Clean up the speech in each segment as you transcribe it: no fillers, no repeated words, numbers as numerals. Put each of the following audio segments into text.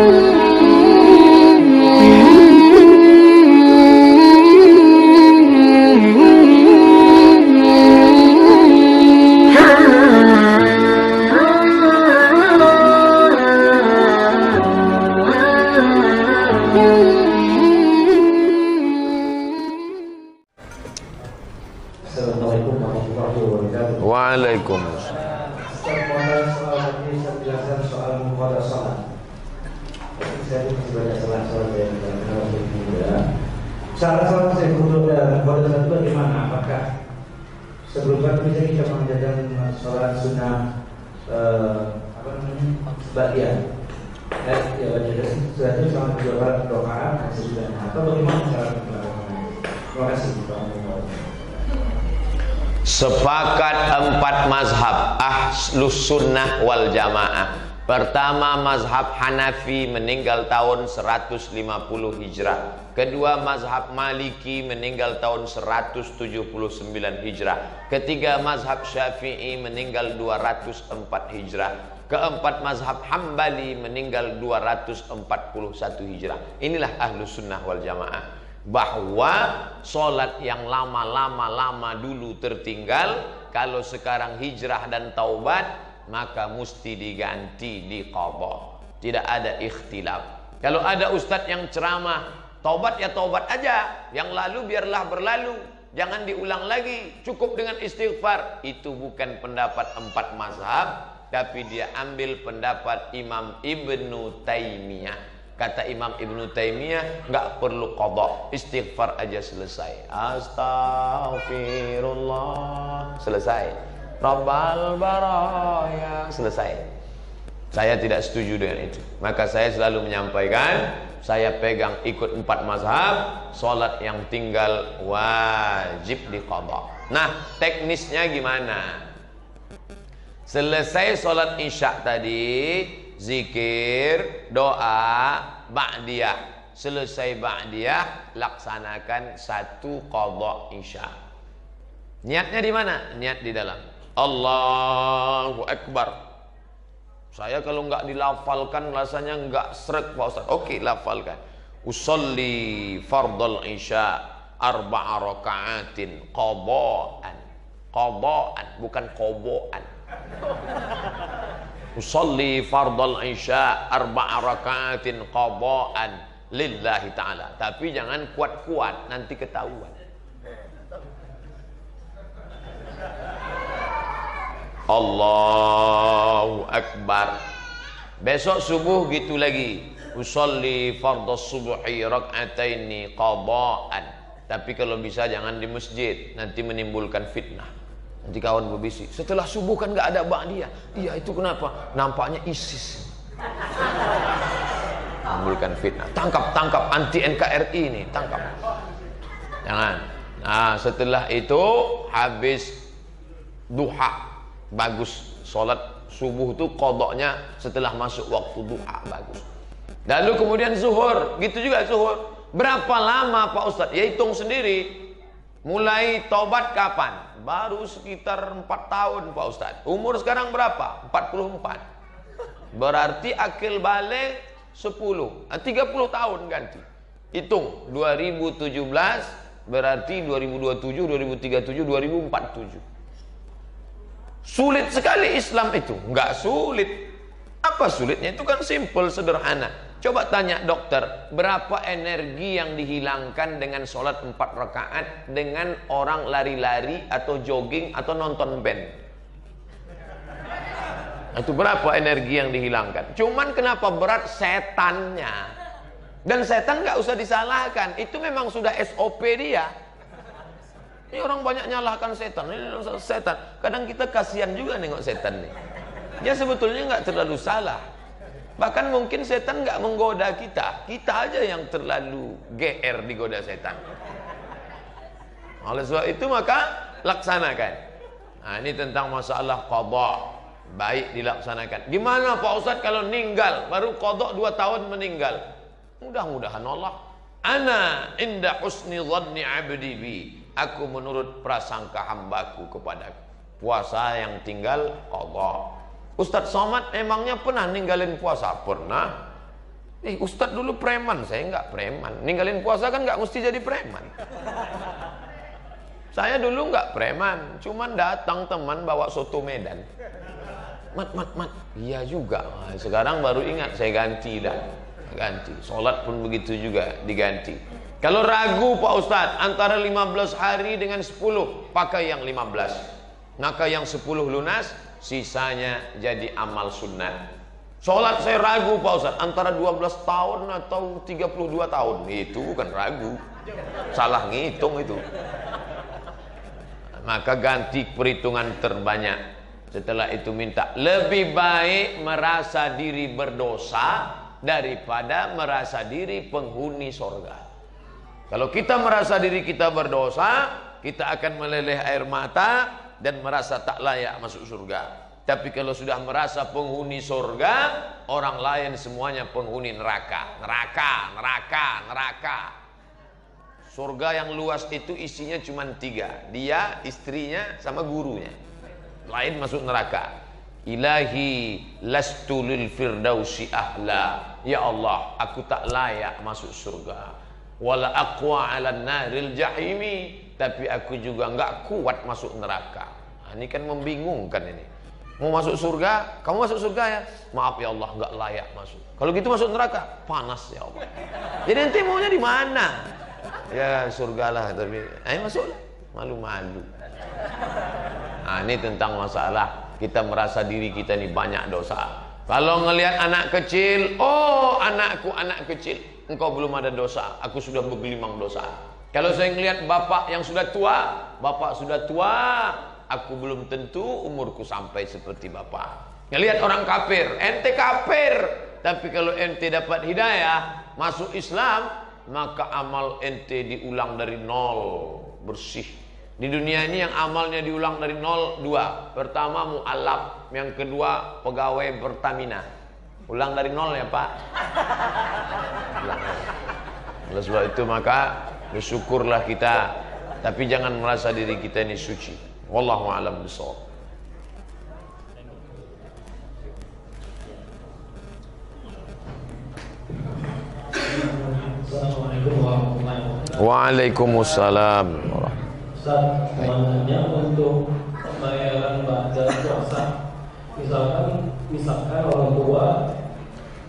Assalamualaikum warahmatullahi wabarakatuh. Waalaikumsalam. Soal tadi saya jelaskan soal muqadasah. Tapi saya masih banyak salah-salah yang harus dimudah. Salah-salah saya untuk muqadasah itu bagaimana? Apakah sebelumnya bisa kita mengerjakan sholat sunnah ba'diyah? Ya, baca sudah itu sama dua rakaat sesudahnya atau bagaimana cara melakukannya? Terima kasih Pak. Sepakat 4 mazhab Ahlus Sunnah wal Jamaah. Pertama, mazhab Hanafi meninggal tahun 150 Hijrah. Kedua, mazhab Maliki meninggal tahun 179 Hijrah. Ketiga, mazhab Syafi'i meninggal 204 Hijrah. Keempat, mazhab Hambali meninggal 241 Hijrah. Inilah Ahlus Sunnah wal Jamaah. Bahwa sholat yang lama dulu tertinggal, kalau sekarang hijrah dan taubat, maka mesti diganti di qadha. Tidak ada ikhtilaf. Kalau ada ustadz yang ceramah, taubat ya taubat aja, yang lalu biarlah berlalu, jangan diulang lagi, cukup dengan istighfar. Itu bukan pendapat 4 mazhab, tapi dia ambil pendapat Imam Ibnu Taimiyah. Kata Imam Ibnu Taimiyah, nggak perlu qadha, istighfar aja selesai. Astaghfirullah, selesai. Rabbal baraya, selesai. Saya tidak setuju dengan itu. Maka saya selalu menyampaikan, saya pegang ikut 4 mazhab, sholat yang tinggal wajib di qadha. Nah, teknisnya gimana? Selesai sholat isya tadi, zikir, doa, ba'diyah. Selesai ba'diyah, laksanakan 1 qadha isya. Niatnya di mana? Niat di dalam. Allahu Akbar. Saya kalau nggak dilafalkan rasanya nggak srek Pak Ustaz. Oke, lafalkan. Usolli fardal isya 4 raka'atin qadha'an. Qadha'an, bukan qoboan. Usolli fardal isya 4 raka'atin qadha'an lillahi ta'ala. Tapi jangan kuat-kuat, nanti ketahuan. Allahu Akbar. Besok subuh gitu lagi. Usolli fardhas subhi rak'ataini qadha'an. Tapi kalau bisa jangan di masjid, nanti menimbulkan fitnah. Nanti kawan berbisik, setelah subuh kan nggak ada ba'diyah. Iya, itu kenapa? Nampaknya ISIS. Menimbulkan fitnah. Tangkap anti NKRI ini, tangkap. Jangan. Nah, setelah itu habis duha, bagus. Sholat subuh itu qadha'nya setelah masuk waktu duha, bagus. Lalu kemudian zuhur, gitu juga zuhur. Berapa lama Pak Ustadz? Ya hitung sendiri. Mulai taubat kapan? Baru sekitar 4 tahun Pak Ustadz. Umur sekarang berapa? 44. Berarti akil balik 10, 30 tahun ganti. Hitung 2017 berarti 2027, 2037, 2047. Sulit sekali Islam itu. Enggak sulit. Apa sulitnya? Itu kan simple, sederhana. Coba tanya dokter, berapa energi yang dihilangkan dengan sholat 4 rakaat dengan orang lari-lari atau jogging atau nonton band? Itu berapa energi yang dihilangkan? Cuman kenapa berat? Setannya. Dan setan nggak usah disalahkan, itu memang sudah SOP dia. Ini orang banyak nyalahkan setan. Ini setan. Kadang kita kasihan juga nengok setan nih. Dia sebetulnya nggak terlalu salah. Bahkan mungkin setan nggak menggoda kita, kita aja yang terlalu GR digoda setan. Oleh sebab itu maka laksanakan. Nah, ini tentang masalah qadha, baik dilaksanakan. Gimana Pak Ustadz kalau meninggal baru qadha 2 tahun meninggal? Mudah-mudahan Allah. Ana inda husni dhanni 'abdi bi. Aku menurut prasangka hambaku kepadaku. Puasa yang tinggal qadha. Ustadz Somad emangnya pernah ninggalin puasa? Pernah. Ustadz dulu preman, saya nggak preman. Ninggalin puasa kan nggak mesti jadi preman. Saya dulu nggak preman, cuman datang teman bawa soto Medan. Mat, iya juga. Sekarang baru ingat, saya ganti dah. Ganti. Sholat pun begitu juga, diganti. Kalau ragu Pak Ustadz, antara 15 hari dengan 10, pakai yang 15. Maka yang 10 lunas, sisanya jadi amal sunnah. Sholat saya ragu Pak Ustadz, antara 12 tahun atau 32 tahun. Itu bukan ragu, salah ngitung itu. Maka ganti perhitungan terbanyak. Setelah itu minta, lebih baik merasa diri berdosa daripada merasa diri penghuni sorga. Kalau kita merasa diri kita berdosa, kita akan meleleh air mata dan merasa tak layak masuk surga. Tapi kalau sudah merasa penghuni surga, orang lain semuanya penghuni neraka. Neraka. Surga yang luas itu isinya cuma 3. Dia, istrinya, sama gurunya. Lain masuk neraka. Ilahi lastu lil firdausi ahla. Ya Allah, aku tak layak masuk surga. Wala aqwa 'alan naril jahimi. Tapi aku juga enggak kuat masuk neraka. Nah, ini kan membingungkan ini. Mau masuk surga, kamu masuk surga ya? Maaf ya Allah, nggak layak masuk. Kalau gitu masuk neraka, panas ya Allah. Jadi nanti maunya di mana? Ya surgalah, tapi ayo masuklah. Malu-malu. Nah, ini tentang masalah kita merasa diri kita ini banyak dosa. Kalau ngelihat anak kecil, oh anakku anak kecil, engkau belum ada dosa, aku sudah bergelimang dosa. Kalau saya ngelihat bapak yang sudah tua, bapak sudah tua, aku belum tentu umurku sampai seperti bapak. Ngelihat orang kafir, ente kafir. Tapi kalau ente dapat hidayah, masuk Islam, maka amal ente diulang dari nol, bersih. Di dunia ini yang amalnya diulang dari nol 2. Pertama mu'alaf, yang kedua pegawai Pertamina. Ulang dari nol ya Pak. Ulang. Oleh sebab itu maka bersyukurlah kita, tapi jangan merasa diri kita ini suci. Wallahu a'lam bishawab. Assalamualaikum warahmatullahi wabarakatuh. Waalaikumsalam. Ustaz, sebenarnya untuk pembayaran baca puasa, misalkan orang tua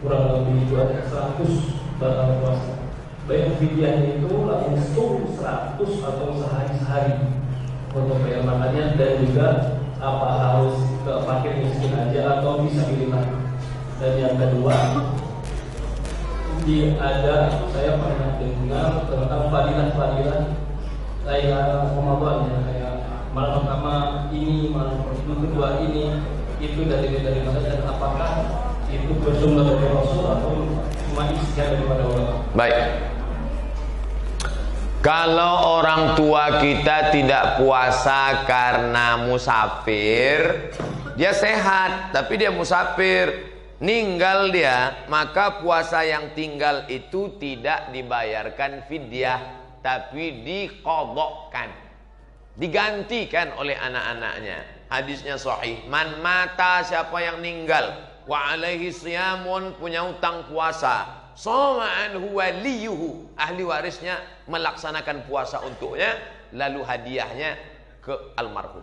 kurang lebih 100 batal puasa, bayar fidyahnya itu langsung 100 atau sehari-sehari untuk bayar makannya, dan juga apa harus ke fakir miskin aja atau bisa pilih. Dan yang kedua, saya pernah dengar tentang fadilah kayak Ramadan ya, kayak malam pertama ini, malam kedua ini, itu dari mana dan apakah itu bersumber dari Rasul atau cuma istilah daripada ulama? Baik. Kalau orang tua kita tidak puasa karena musafir, dia sehat tapi dia musafir, ninggal dia, maka puasa yang tinggal itu tidak dibayarkan fidyah, tapi diqadhakan, digantikan oleh anak-anaknya. Hadisnya sahih, man mata, siapa yang meninggal, wa alaihi siyamun, punya utang puasa, shoma anhu waliyuhu, ahli warisnya melaksanakan puasa untuknya, lalu hadiahnya ke almarhum.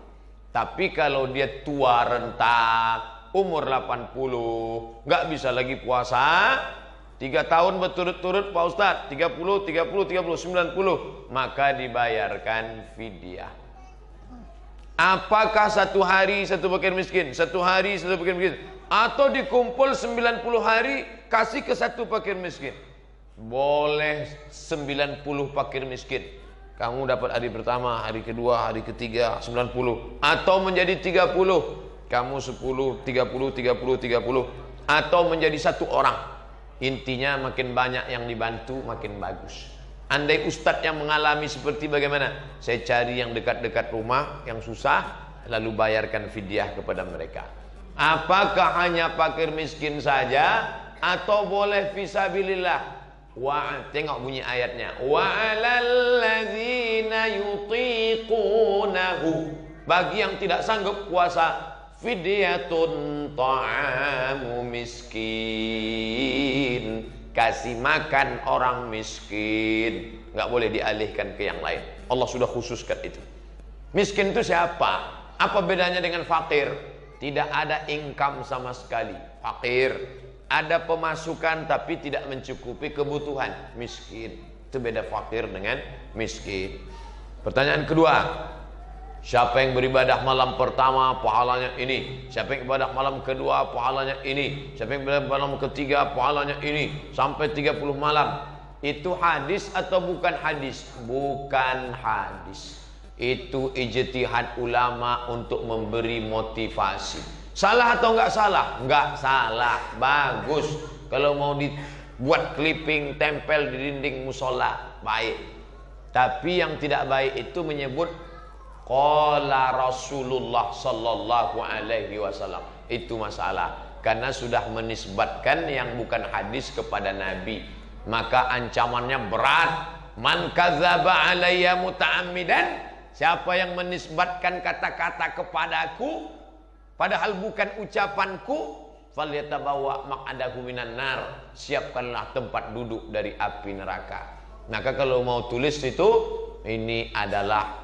Tapi kalau dia tua renta, umur 80, nggak bisa lagi puasa, 3 tahun berturut-turut Pak Ustadz, 30, 90, maka dibayarkan fidyah. Apakah 1 hari 1 fakir miskin, 1 hari 1 fakir miskin, atau dikumpul 90 hari kasih ke 1 fakir miskin? Boleh 90 fakir miskin. Kamu dapat hari pertama, hari kedua, hari ketiga 90, atau menjadi 30. Kamu 10, 30, atau menjadi 1 orang. Intinya makin banyak yang dibantu makin bagus. Andai ustadz yang mengalami seperti bagaimana? Saya cari yang dekat-dekat rumah, yang susah, lalu bayarkan fidyah kepada mereka. Apakah hanya fakir miskin saja atau boleh fisabilillah? Tengok bunyi ayatnya. Wa 'alal ladzina yutiqunahu, bagi yang tidak sanggup puasa, fidyatun ta'amu miskin, kasih makan orang miskin. Nggak boleh dialihkan ke yang lain. Allah sudah khususkan itu. Miskin itu siapa? Apa bedanya dengan fakir? Tidak ada income sama sekali. Fakir ada pemasukan tapi tidak mencukupi kebutuhan. Miskin. Itu beda fakir dengan miskin. Pertanyaan kedua, siapa yang beribadah malam pertama pahalanya ini, siapa yang beribadah malam kedua pahalanya ini, siapa yang beribadah malam ketiga pahalanya ini, sampai 30 malam. Itu hadis atau bukan hadis? Bukan hadis. Itu ijtihad ulama untuk memberi motivasi. Salah atau enggak salah? Enggak salah, bagus. Kalau mau dibuat clipping tempel di dinding musola, baik. Tapi yang tidak baik itu menyebut qala Rasulullah sallallahu alaihi wasallam. Itu masalah. Karena sudah menisbatkan yang bukan hadis kepada Nabi. Maka ancamannya berat. Man kadzaba alayya muta'ammidan, siapa yang menisbatkan kata-kata kepadaku padahal bukan ucapanku, falyatabawa maq'adahu minan nar, siapkanlah tempat duduk dari api neraka. Maka kalau mau tulis itu, ini adalah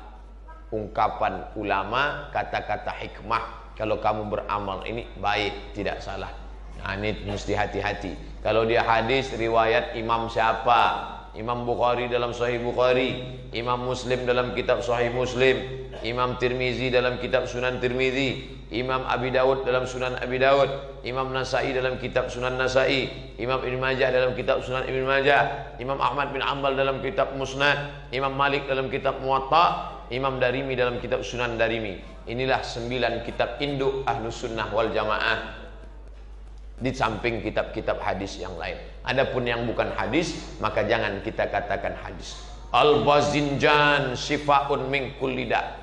ungkapan ulama, kata-kata hikmah. Kalau kamu beramal ini baik, tidak salah. Nah, ini mesti hati-hati. Kalau dia hadis riwayat imam siapa? Imam Bukhari dalam Sahih Bukhari, Imam Muslim dalam kitab Sahih Muslim, Imam Tirmizi dalam kitab Sunan Tirmizi, Imam Abi Dawud dalam Sunan Abi Dawud, Imam Nasai dalam kitab Sunan Nasai, Imam Ibn Majah dalam kitab Sunan Ibn Majah, Imam Ahmad bin Ambal dalam kitab Musnad, Imam Malik dalam kitab Muwatta, Imam Darimi dalam kitab Sunan Darimi. Inilah 9 kitab induk Ahlus Sunnah wal Jamaah, di samping kitab-kitab hadis yang lain. Adapun yang bukan hadis, maka jangan kita katakan hadis. Al-bazinjan syifaun min kulli da.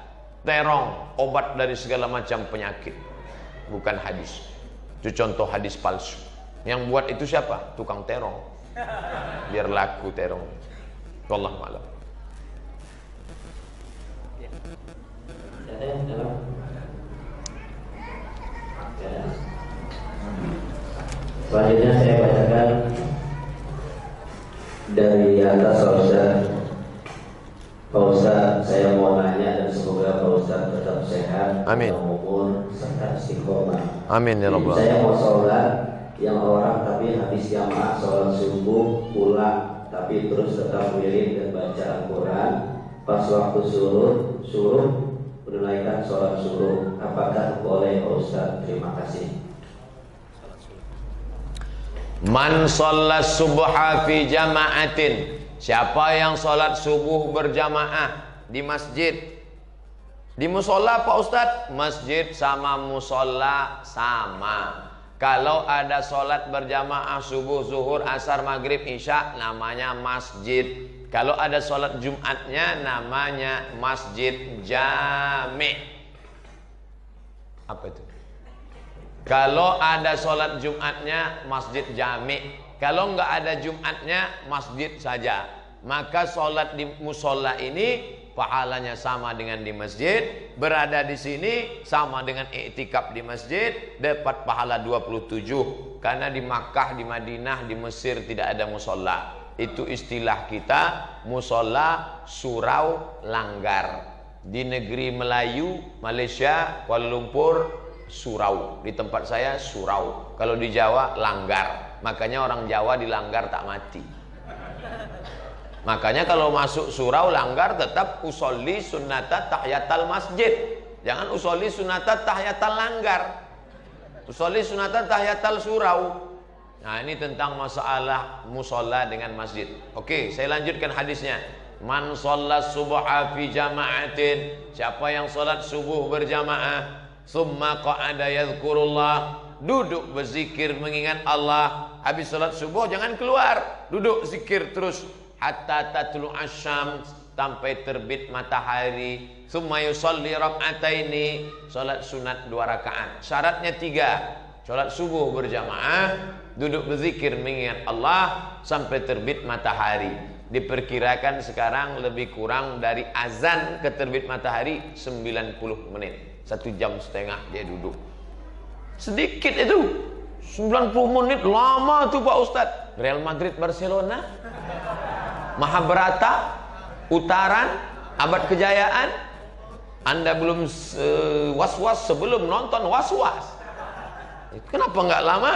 Terong, obat dari segala macam penyakit. Bukan hadis. Itu contoh hadis palsu. Yang buat itu siapa? Tukang terong. Biar laku terong. Wallahu a'lam. Selanjutnya saya bacakan dari atas Pak Ustaz, saya mau nanya dan semoga Pak Ustaz tetap sehat, amin, umur serta istiqomah. Amin ya Rabbal. Saya mau sholat yang orang tapi habis jamaah sholat subuh pulang tapi terus tetap wirid dan baca Al-Quran. Pas waktu suruh menunaikan sholat suruh, apakah boleh Pak Ustaz? Terima kasih. Man sholat subha fi jama'atin, siapa yang sholat subuh berjamaah di masjid, di musola Pak Ustadz, masjid sama musola sama. Kalau ada sholat berjamaah subuh, zuhur, asar, maghrib, isya, namanya masjid. Kalau ada sholat Jumatnya namanya masjid jami'. Apa itu? Kalau ada sholat Jumatnya masjid jami'. Kalau nggak ada Jumatnya masjid saja. Maka sholat di musola ini pahalanya sama dengan di masjid. Berada di sini sama dengan i'tikaf di masjid, dapat pahala 27. Karena di Makkah, di Madinah, di Mesir tidak ada musola. Itu istilah kita, musola surau langgar. Di negeri Melayu, Malaysia, Kuala Lumpur, surau. Di tempat saya surau. Kalau di Jawa langgar. Makanya orang Jawa di langgar tak mati. Makanya kalau masuk surau langgar tetap usolli sunnata tahiyatal masjid. Jangan usolli sunnata tahiyatal langgar. Usolli sunnata tahiyatal surau. Nah, ini tentang masalah musola dengan masjid. Oke, saya lanjutkan hadisnya. Man sholat subha fi jama'atin, siapa yang sholat subuh berjamaah, summa qa'ada yadhkurullah, duduk berzikir mengingat Allah. Habis sholat subuh jangan keluar, duduk zikir terus hatta tatlu asyams, sampai terbit matahari. Summa yusalli rak'ataini, sholat sunat 2 rakaat. Syaratnya 3. Sholat subuh berjamaah, duduk berzikir mengingat Allah sampai terbit matahari. Diperkirakan sekarang lebih kurang dari azan ke terbit matahari 90 menit. 1,5 jam dia duduk. Sedikit itu. 90 menit lama tuh Pak Ustadz. Real Madrid Barcelona, Mahabharata, Utaran, Abad Kejayaan. Anda belum was-was sebelum nonton was-was. Kenapa nggak lama?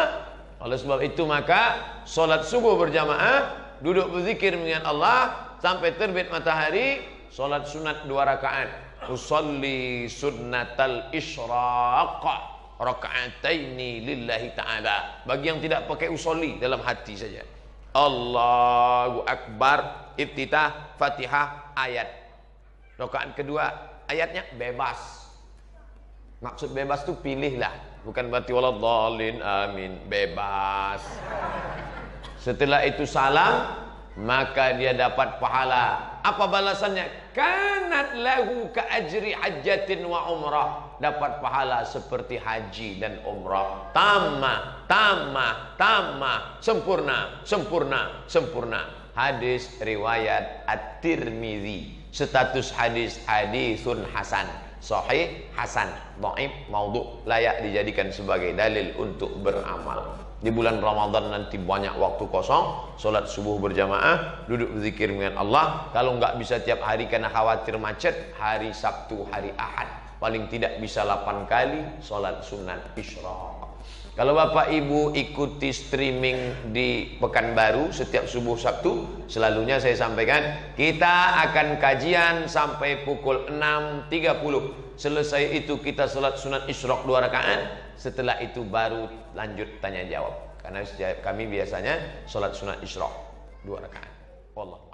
Oleh sebab itu maka sholat subuh berjamaah, duduk berzikir mengingat Allah sampai terbit matahari, sholat sunat 2 rakaat. Usolli sunnatal isyraq raka'ataini lillahi ta'ala. Bagi yang tidak pakai usolli, dalam hati saja. Allahu Akbar, iftitah, Fatihah, ayat. Rakaat kedua, ayatnya bebas. Maksud bebas itu pilihlah, bukan berarti waladhdallin, amin, bebas. Setelah itu salam, maka dia dapat pahala. Apa balasannya? Kanat lahu ka ajri hajjatin wa umrah. Dapat pahala seperti haji dan umrah. Tamah, tamah, tamah, sempurna, sempurna, sempurna. Hadis riwayat At-Tirmidzi. Status hadis hadisun hasan. Sahih, hasan, dhaif, maudhu, layak dijadikan sebagai dalil untuk beramal. Di bulan Ramadan nanti banyak waktu kosong, sholat subuh berjamaah, duduk berzikir dengan Allah. Kalau nggak bisa tiap hari karena khawatir macet, hari Sabtu, hari Ahad, paling tidak bisa 8 kali sholat sunat isyraq. Kalau Bapak Ibu ikuti streaming di Pekanbaru setiap subuh Sabtu, selalunya saya sampaikan kita akan kajian sampai pukul 6.30. Selesai itu kita sholat sunat isyraq 2 rakaat. Setelah itu baru lanjut tanya jawab. Karena kami biasanya sholat sunat isyraq 2 rakaat. Wallah.